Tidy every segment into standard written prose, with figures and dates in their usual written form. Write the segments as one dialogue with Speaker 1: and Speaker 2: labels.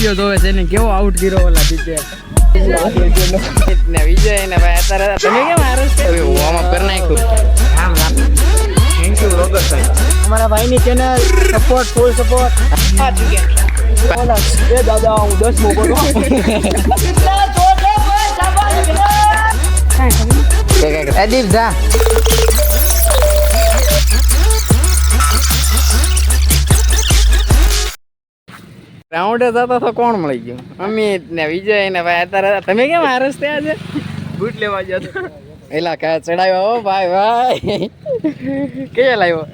Speaker 1: Video જોવે છે ને કેવો આઉટ કર્યો ઓલા દીપે ને વિજય ને ભાઈ અત્યારે તમે કેમ હારો છે વોર્મ અપ કરી નાખ્યું રામ રામ થેન્ક યુ રોગર સાહેબ અમારા ભાઈની ચેનલ સપોર્ટ ફૂલ સપોર્ટ આ ચુક્યા એ દાદા હું 10 મો બોલો દીપ જા રાઉન્ડે જતા તો કોણ મળી ગયું અમિત ને વિજય ને ભાઈ અત્યારે તમે કેમ હારસ થયા છે બૂટ લેવા જતો એલા કા ચડાવ્યો હો ભાઈ ભાઈ કે લાવ્યો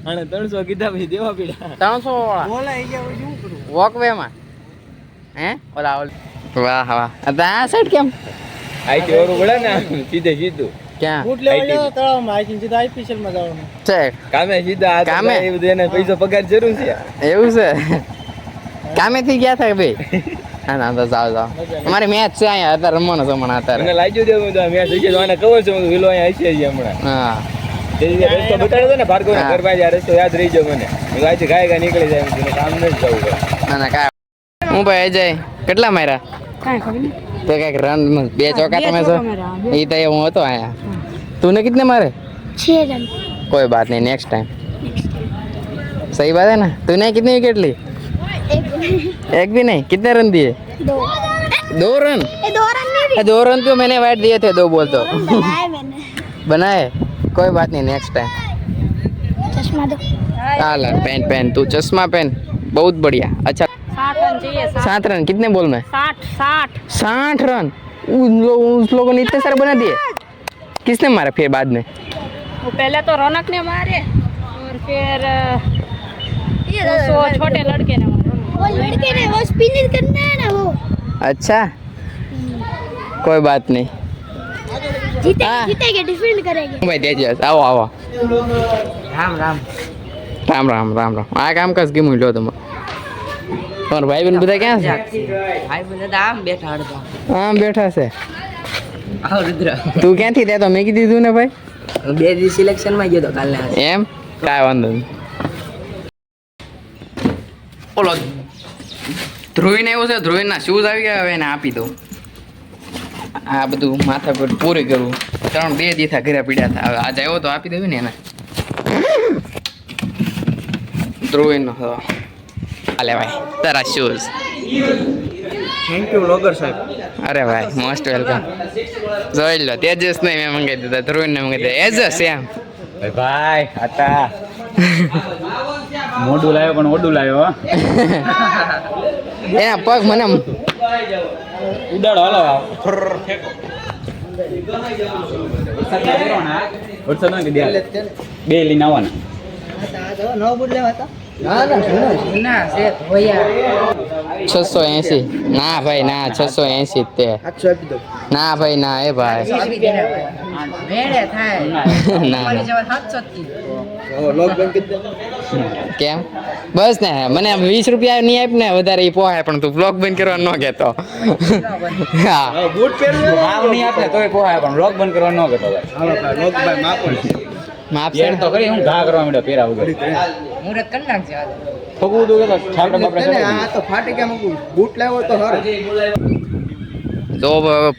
Speaker 1: અને 300 કીધા ભાઈ દેવા પીડા 300 વાળા બોલા એ ગયા શું કરું વોકવે માં હે ઓલા વાહ વાહ આ સાઈડ કેમ આઈટી ઓરું બોલે ને સીધે સીધું ક્યાં બૂટ લેવા જતો તળાવમાં આઈ સીધા આઈપીએલ માં જવાનું છે કામે સીધા કામે એ બધું એને પૈસા પગાર જરૂર છે એવું છે કામે થી ગયા હતા ભાઈ હા ના તો જાવ અમારે મેચ છે અહીંયા અત્યારે રમવાનો છે હમણાં અત્યારે મને લાગ્યું છે મેચ થઈ ગયો આને ખબર છે વિલો અહીંયા આવી છે હમણાં હા તે રસ્તો બતાડ્યો ને ભાર્ગવ ના ઘર પાસે આ રસ્તો યાદ રહી ગયો મને હું આજે ગાય ગાય નીકળી જાય મને કામ ન જવું ના ના કાય હું ભાઈ અજય કેટલા માર્યા કાઈ ખબર નહીં तो क्या रन में 2 चौका तो मैं सो ये तो હું હતો આયા तूने कितने मारे
Speaker 2: 6 रन
Speaker 1: कोई बात नहीं नेक्स्ट टाइम सही बात है ना तूने कितनी विकेट ली एक भी नहीं कितने रन दिए 2 रन
Speaker 2: ये 2 रन नहीं
Speaker 1: 2 रन तो मैंने वाइट दिए थे 2 बॉल तो
Speaker 2: बनाए मैंने
Speaker 1: बनाए कोई बात नहीं नेक्स्ट टाइम
Speaker 2: चश्मा दो
Speaker 1: हाल पेन पेन तू चश्मा पेन बहुत बढ़िया अच्छा
Speaker 2: 7 रन चाहिए
Speaker 1: 7 रन कितने बॉल में
Speaker 2: 60
Speaker 1: रन उस लोगों ने इतने सारे बना दिए किसने मारा फिर बाद में
Speaker 2: वो पहले तो रौनक ने मारे और फिर वो छोटे लड़के ने मारे वो लड़के ने वो स्पिनिंग करना है ना वो
Speaker 1: अच्छा कोई बात नहीं
Speaker 2: जीतेंगे डिफेंड करेंगे
Speaker 1: भाई दे दिया आओ आओ राम राम राम राम राम राम आ काम कस के मुलो तुम और भाई बहन બધા ક્યાં છે ભાઈ બહેન આમ બેઠા હડતા આમ બેઠા છે આવ રુદ્ર તું ક્યાંથી તે તો મેં કીધું ને ભાઈ બે દી સિલેક્શન માં ગયો તો કાલે એમ કાઈ વાંધો નહીં ઓલો ધ્રુવીને એવું છે ધ્રુવીના શૂઝ આવી ગયા હવે એને આપી દઉં આ બધું માથા પર પૂરી કરવું 2 દીથા ઘરે પીડ્યા હતા હવે આજે આવ્યો તો આપી દેવી ને એને ધ્રુવીનો હતો અલે ભાઈ તારા શૂઝ થેન્ક યુ લોગર સાહેબ અરે ભાઈ મોસ્ટ વેલકમ જોઈ લો તેજસ ને મેં મંગાવી દીધા ધ્રુવીને મંગાવી દીધા એજસ એમ
Speaker 3: ભાઈ હતા મોડું લાવ્યો પણ ઓડું લાવ્યો
Speaker 1: એના પગ મને
Speaker 3: ઉડાડો હાલો વરસાદ ના કીધા 2 લઈને આવવાના
Speaker 1: ના ના છે 680 ના ભાઈ ના 680 તે ના ભાઈ ના એ ભાઈ મેળે થાય ના કેમ બસ ને મને 20 રૂપિયા નહીં આપ ને વધારે ઈ પોહાય પણ તું બ્લોગ બંધ કરવા ન કહેતો હા
Speaker 3: બૂટ પહેરવો આવ નહીં આપને તોય પોહાય પણ બ્લોગ બંધ કરવા ન કહેતો ભાઈ બ્લોગ ભાઈ માફ છે તો કરી હું ઘા કરવા માંડ્યો પેરા વગર
Speaker 1: મુરત કર નાખજે આ
Speaker 3: ફગું તો છાપડા બાપડા
Speaker 1: આ તો ફાટી ગયા મગું બૂટ લાવ્યો તો હર તો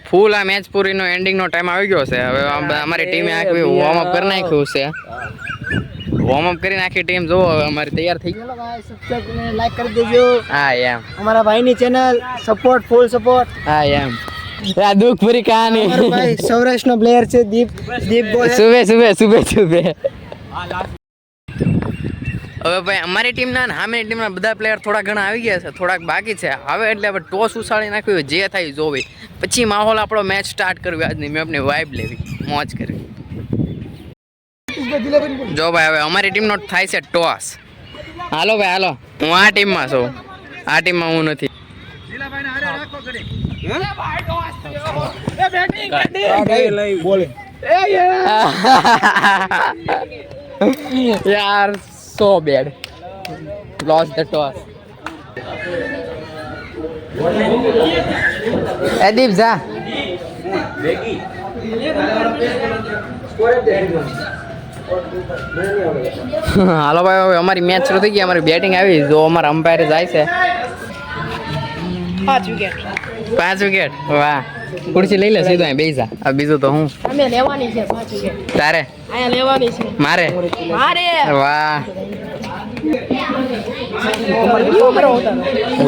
Speaker 1: ફૂલ આ મેચ પૂરીનો એન્ડિંગનો ટાઈમ આવી ગયો છે હવે અમારી ટીમે આખી વોર્મ અપ કરી નાખ્યું છે વોર્મ અપ કરી નાખી ટીમ જો હવે અમારી તૈયાર થઈ ગઈ ભાઈ સબસ્ક્રાઇબ અને લાઈક કરી દેજો હા એમ અમારા ભાઈની ચેનલ સપોર્ટ ફૂલ સપોર્ટ હા એમ આ દુઃખ ભરી કહાની અમારો ભાઈ સૌરાષ્ટ્રનો પ્લેયર છે દીપ બોલ સુબે હવે ભાઈ અમારી ટીમના અને સામેની ટીમના બધા પ્લેયર થોડા ઘણા આવી ગયા છે થોડાક બાકી છે હવે એટલે હવે ટોસ ઉછાળી નાખ્યું જે થાય જોવી પછી માહોલ આપણો મેચ સ્ટાર્ટ કરવી આજની મેપની વાઇબ લેવી મોજ કરવી જો ભાઈ હવે અમારી ટીમનો થાય છે ટોસ હાલો ભાઈ હાલો હું આ ટીમમાં છું આ ટીમમાં હું નથી યાર so bad lost the toss Adib za હાલો ભાઈ હવે અમારી મેચ શરૂ થઈ ગઈ અમારી બેટિંગ આવી જો અમારા અમ્પાયર જાય છે
Speaker 2: 5 વિકેટ
Speaker 1: 5 વિકેટ વાહ ખુરશી લઈ લે સીધો અહીં બેસી જા આ બીજું તો હું
Speaker 2: અમે લેવાની છે 5 વિકેટ
Speaker 1: તારે
Speaker 2: અહીંયા લેવાની છે
Speaker 1: મારે વાહ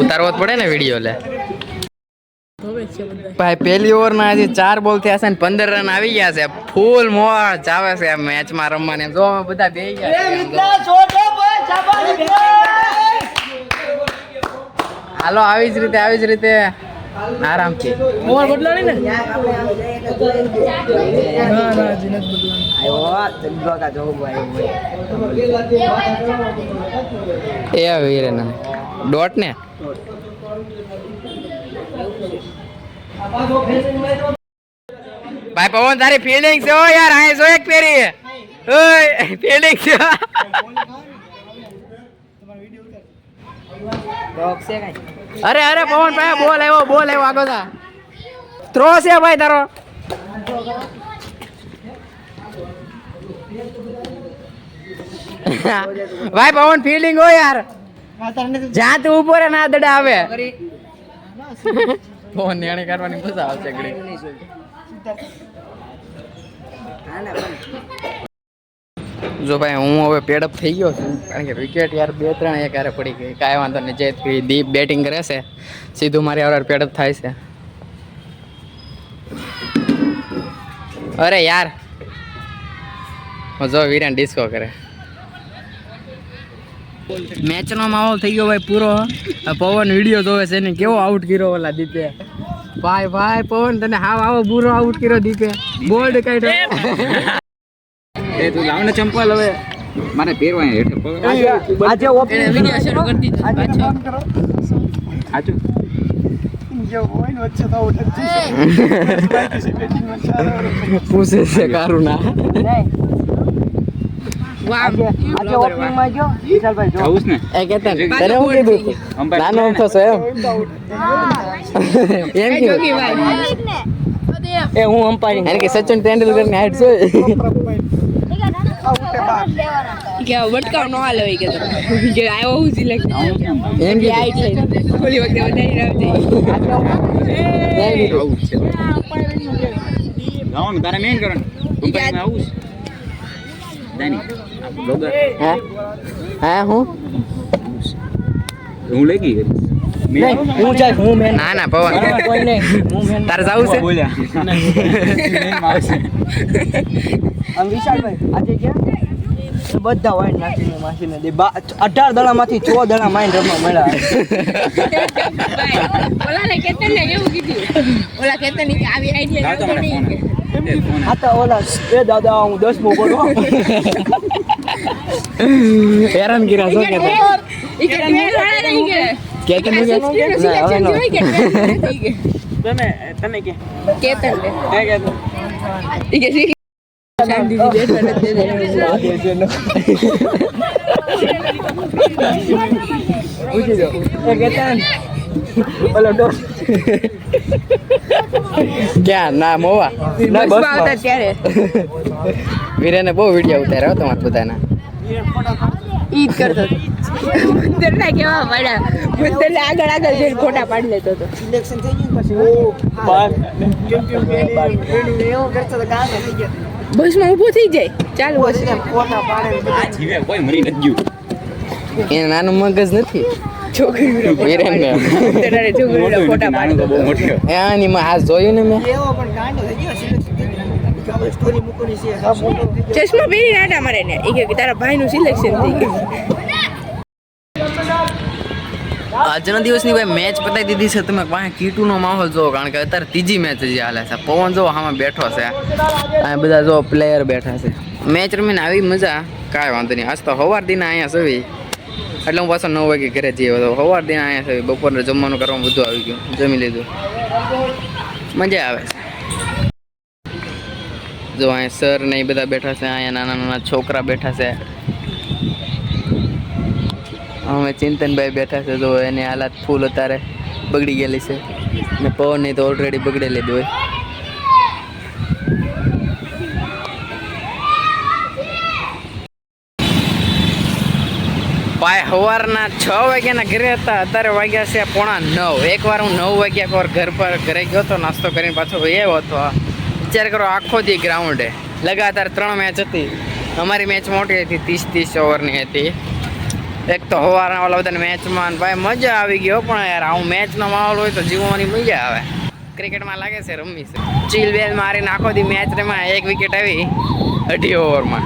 Speaker 1: ઉતારવો જ પડે ને વિડીયો લે ભાઈ પહેલી ઓવરમાં આજે 4 બોલ થયા છે ને 15 રન આવી ગયા છે ફૂલ મોજ આવે છે આ મેચમાં રમવાની જો બધા બેહી ગયા હાલો આવી જ રીતે આરામથી
Speaker 2: ઓવર બદલાણી ને
Speaker 1: એ વીરે ને ડોટ ને ભાઈ પવન તારી ફિલ્ડિંગ છે ઓ યાર આ જો એક પેરી ઓય ફિલ્ડિંગ છે અરે પવન ભાઈ બોલ આવ્યો આગો જા થ્રો છે ભાઈ તારો ભાઈ પવન ફિલ્ડિંગ હો યાર જ્યાં તું ઉભો રે ના દડા આવે પવન નિયાણી કરવાની મજા આવશે ઘડી જો ભાઈ હું હવે પેડઅપ થઈ ગયો છું કારણ કે વિકેટ યાર 2-3 એક હારે પડી ગઈ કાંઈ વાંધો નહીં જે દીપ બેટિંગ કરે છે સીધું મારી હવે પેડઅપ થાય છે અરે યાર જો વીરેન ડિસ્કો કરે મેચનો માહોલ થઈ ગયો ભાઈ પૂરો પવન વિડીયો જોવે છે ને કેવો આઉટ કર્યો ઓલા દીપે ભાઈ પવન તને આવો પૂરો આઉટ કર્યો દીપે બોલ્ડ કાઢ્યો
Speaker 3: એ તું લાવ ને ચંપલ હવે મારે પહેરવા હેઠે
Speaker 1: આજે ઓપનિંગ વિડિયો શરૂ કરી દીધો પાછો
Speaker 3: આચું
Speaker 1: પૂછે છે કારુના
Speaker 2: આજે ઓપનિંગ માં ગયો વિશાલભાઈ જો
Speaker 3: આવું ને
Speaker 1: એ કેતન તને હું કીધું નાનો અમથો છે એમ કીધું એ હું અમ્પાયરિંગ એને કે સચિન તેંડુલકર ની હાઈટ છે
Speaker 2: કે વટકાવ નો હાલે હોય કે આવ્યો હું સિલેક્ટ
Speaker 1: એમ કે
Speaker 2: હાઈટ લઈને ઓલી વખતે વધારી આવજે
Speaker 3: ગામ તારે મેન કરો ઉપાય આવું દાની બ્લોગર
Speaker 1: હા હું
Speaker 3: લઈ ગઈ
Speaker 1: ના પવન તારે જવું છે
Speaker 4: આમ વિશાલભાઈ આજે ક્યાં બધા વાઈન નાખીને માસીને દે 18 દડામાંથી 6 દડા માઈન રમવા મળ્યા
Speaker 2: ઓલા ને કેતન ને કેવું કીધું ઓલા કેતન ની કે આવી આઈડિયા
Speaker 4: આ તો ઓલા એ દાદા હું 10મો પડો
Speaker 1: હેરાન કર્યા છો કે
Speaker 2: ઈ કે મેળા નહીં કે
Speaker 1: કેતન નું
Speaker 2: સિલેક્શન જોઈ કે
Speaker 4: તને કે
Speaker 2: કેતન ને
Speaker 4: હે કે
Speaker 2: ઈ કે શાંતિ થી બેઠા
Speaker 4: પૂછી દો એ કેતન ઓલો ડોસ
Speaker 1: ક્યાં ના મોવા
Speaker 4: ના બસ
Speaker 2: આવતા ત્યારે
Speaker 1: વીરેને બહુ વિડીયો ઉતાર્યો તમારે બધાના
Speaker 2: ઈ જ કરતો મુદ્દરના કેવા પડ્યા મુદ્દરને આગળ જઈને ફોટા પાડી લેતો હતો
Speaker 4: સિલેક્શન થઈ ગયું પછી બસ એવું કરતો તો કામ થઈ ગયો
Speaker 2: બસમાં ઊભો થઈ જાય ચાલુ બસ
Speaker 4: ફોટા પાડે
Speaker 3: આ જીવે કોઈ મરી નથી ગયું
Speaker 1: એને નાનું મગજ નથી
Speaker 2: છોકરી
Speaker 1: વીરેનને
Speaker 2: મુદ્દરના છોકરીના ફોટા પાડી
Speaker 3: તો બહુ મોટી
Speaker 1: આની માં આ જોયું ને મેં
Speaker 4: એવો પણ કાંડો થઈ ગયો સિલેક્શન થઈ ગયું સ્ટોરી મૂકવાની છે હા ફોટો થઈ ગયો
Speaker 2: ચશ્મા પહેરીને આટા મારે ને એ કે તારા ભાઈનું સિલેક્શન થઈ ગયું
Speaker 1: આજના દિવસની ભાઈ મેચ પતાવી દીધી છે તમે પાસે કીટુનો માહોલ જોવો કારણ કે અત્યારે ત્રીજી મેચ હજી હાલે છે પવન જો આમાં બેઠો છે આ બધા જો પ્લેયર બેઠા છે મેચ રમીને આવી મજા કાંઈ વાંધો નહીં આજ તો સવાર દિને અહીંયા સવી એટલે હું પાછો 9 વાગે ઘરે જઈએ તો સવાર દિને અહીંયા સવી બપોરે જમવાનું કરવામાં બધું આવી ગયું જમી લીધું મજા આવે છે જો અહીંયા સર ને એ બધા બેઠા છે અહીંયા નાના નાના છોકરા બેઠા છે અમે ચિંતનભાઈ બેઠા છે તો એની હાલત ફૂલ અત્યારે બગડી ગયેલી છે ને પવન નહીં તો ઓલરેડી બગડેલી જ હોય ભાઈ સવારના 6 વાગ્યાના ઘરે હતા, અત્યારે વાગ્યા છે 8:45. એકવાર હું 9 વાગ્યા પર ઘરે ગયો હતો, નાસ્તો કરીને પાછો આવ્યો હતો. વિચાર કરો, આખો દી ગ્રાઉન્ડે લગાતાર 3 મેચ હતી. અમારી મેચ મોટી હતી, 30-30 ઓવરની હતી. એક તો સવારના ઓલા બધાને મેચમાં ભાઈ મજા આવી ગયો, પણ યાર આવું મેચનો માહોલ હોય તો જીવવાની મજા આવે. ક્રિકેટમાં લાગે છે રમી છે, ચીલ બેલ મારીને આખો દી મેચ રમ્યા. 1 વિકેટ આવી 2.5 ઓવરમાં.